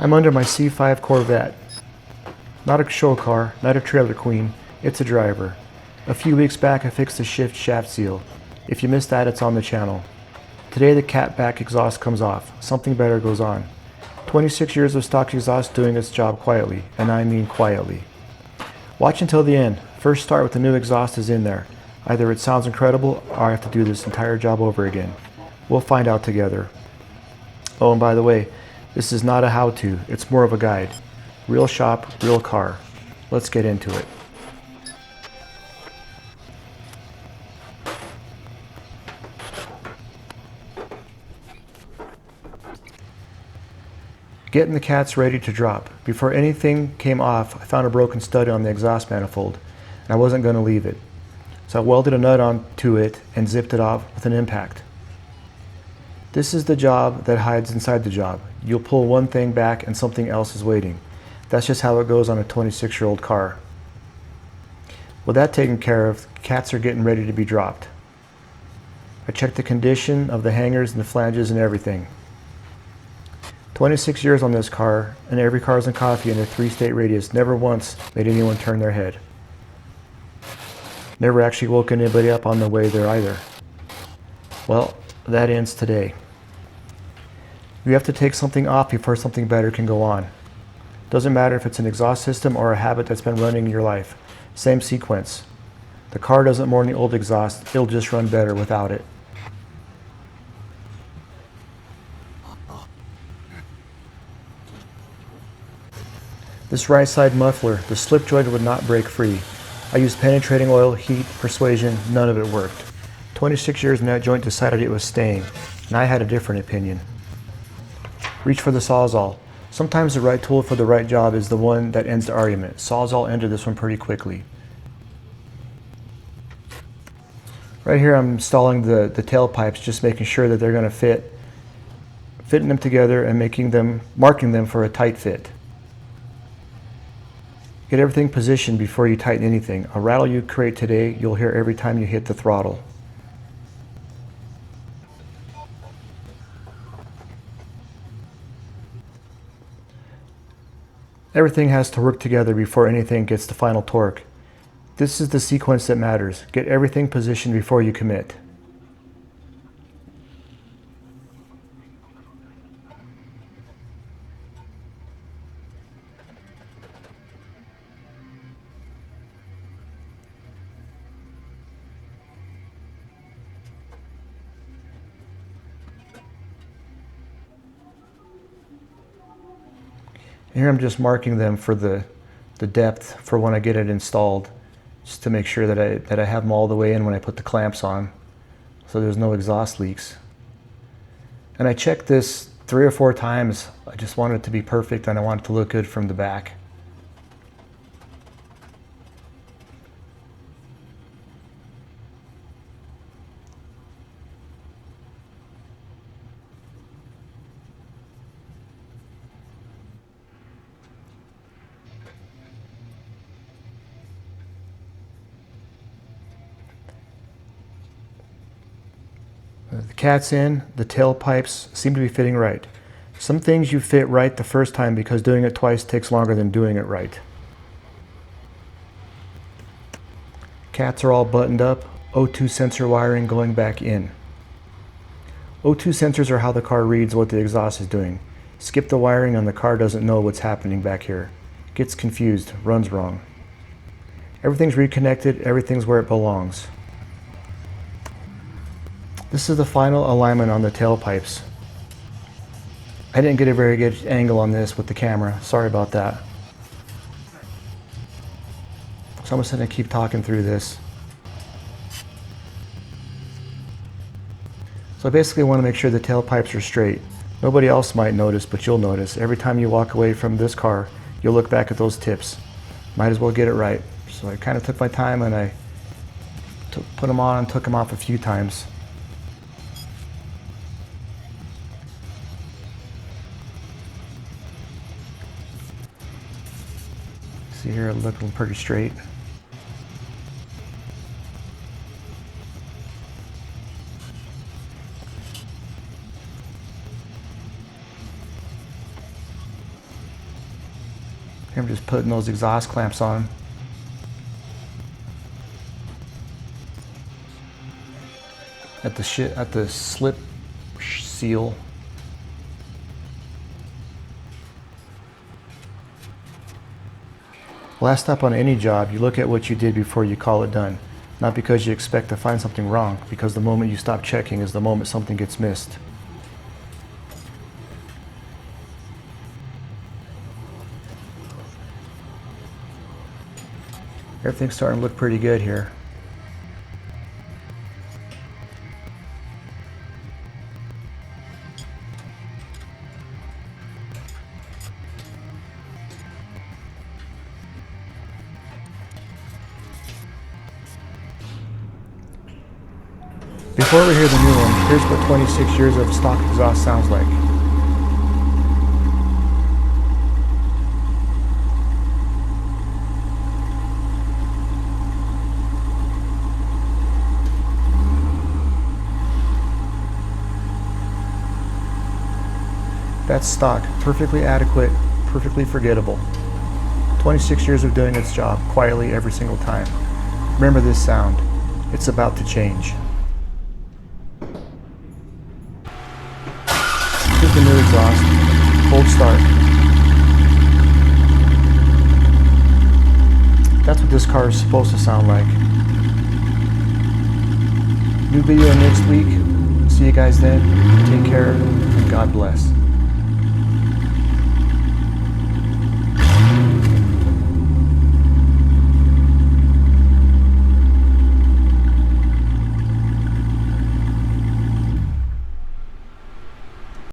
I'm under my C5 Corvette. Not a show car, not a trailer queen, it's a driver. A few weeks back I fixed the shift shaft seal. If you missed that, it's on the channel. Today the catback exhaust comes off. Something better goes on. 26 years of stock exhaust doing its job quietly, and I mean quietly. Watch until the end. First start with the new exhaust is in there. Either it sounds incredible or I have to do this entire job over again. We'll find out together. Oh, and by the way, this is not a how-to, it's more of a guide. Real shop, real car. Let's get into it. Getting the cats ready to drop. Before anything came off, I found a broken stud on the exhaust manifold, and I wasn't going to leave it. So I welded a nut onto it and zipped it off with an impact. This is the job that hides inside the job. You'll pull one thing back and something else is waiting. That's just how it goes on a 26-year-old car. With that taken care of, cats are getting ready to be dropped. I checked the condition of the hangers and the flanges and everything. 26 years on this car, and every Cars and Coffee in a 3-state radius never once made anyone turn their head. Never actually woke anybody up on the way there either. Well, that ends today. You have to take something off before something better can go on. Doesn't matter if it's an exhaust system or a habit that's been running your life. Same sequence. The car doesn't mourn the old exhaust, it'll just run better without it. This right side muffler, the slip joint would not break free. I used penetrating oil, heat, persuasion, none of it worked. 26 years and that joint decided it was staying, and I had a different opinion. Reach for the Sawzall. Sometimes the right tool for the right job is the one that ends the argument. Sawzall ended this one pretty quickly. Right here I'm installing the tailpipes, just making sure that they're going to fit. Fitting them together and marking them for a tight fit. Get everything positioned before you tighten anything. A rattle you create today, you'll hear every time you hit the throttle. Everything has to work together before anything gets the final torque. This is the sequence that matters. Get everything positioned before you commit. Here I'm just marking them for the depth for when I get it installed, just to make sure that I have them all the way in when I put the clamps on, so there's no exhaust leaks. And I checked this 3 or 4 times. I just want it to be perfect and I want it to look good from the back. The cat's in, the tailpipes seem to be fitting right. Some things you fit right the first time because doing it twice takes longer than doing it right. Cats are all buttoned up, O2 sensor wiring going back in. O2 sensors are how the car reads what the exhaust is doing. Skip the wiring and the car doesn't know what's happening back here. Gets confused, runs wrong. Everything's reconnected, everything's where it belongs. This is the final alignment on the tailpipes. I didn't get a very good angle on this with the camera. Sorry about that. So I'm just going to keep talking through this. So I basically want to make sure the tailpipes are straight. Nobody else might notice, but you'll notice. Every time you walk away from this car, you'll look back at those tips. Might as well get it right. So I kind of took my time and I put them on and took them off a few times. See here, looking pretty straight. I'm just putting those exhaust clamps on. At the slip seal. Last up on any job, you look at what you did before you call it done. Not because you expect to find something wrong, because the moment you stop checking is the moment something gets missed. Everything's starting to look pretty good here. Before we hear the new one, here's what 26 years of stock exhaust sounds like. That's stock, perfectly adequate, perfectly forgettable. 26 years of doing its job, quietly every single time. Remember this sound, it's about to change. Here's the new exhaust, cold start. That's what this car is supposed to sound like. New video next week. See you guys then. Take care and God bless.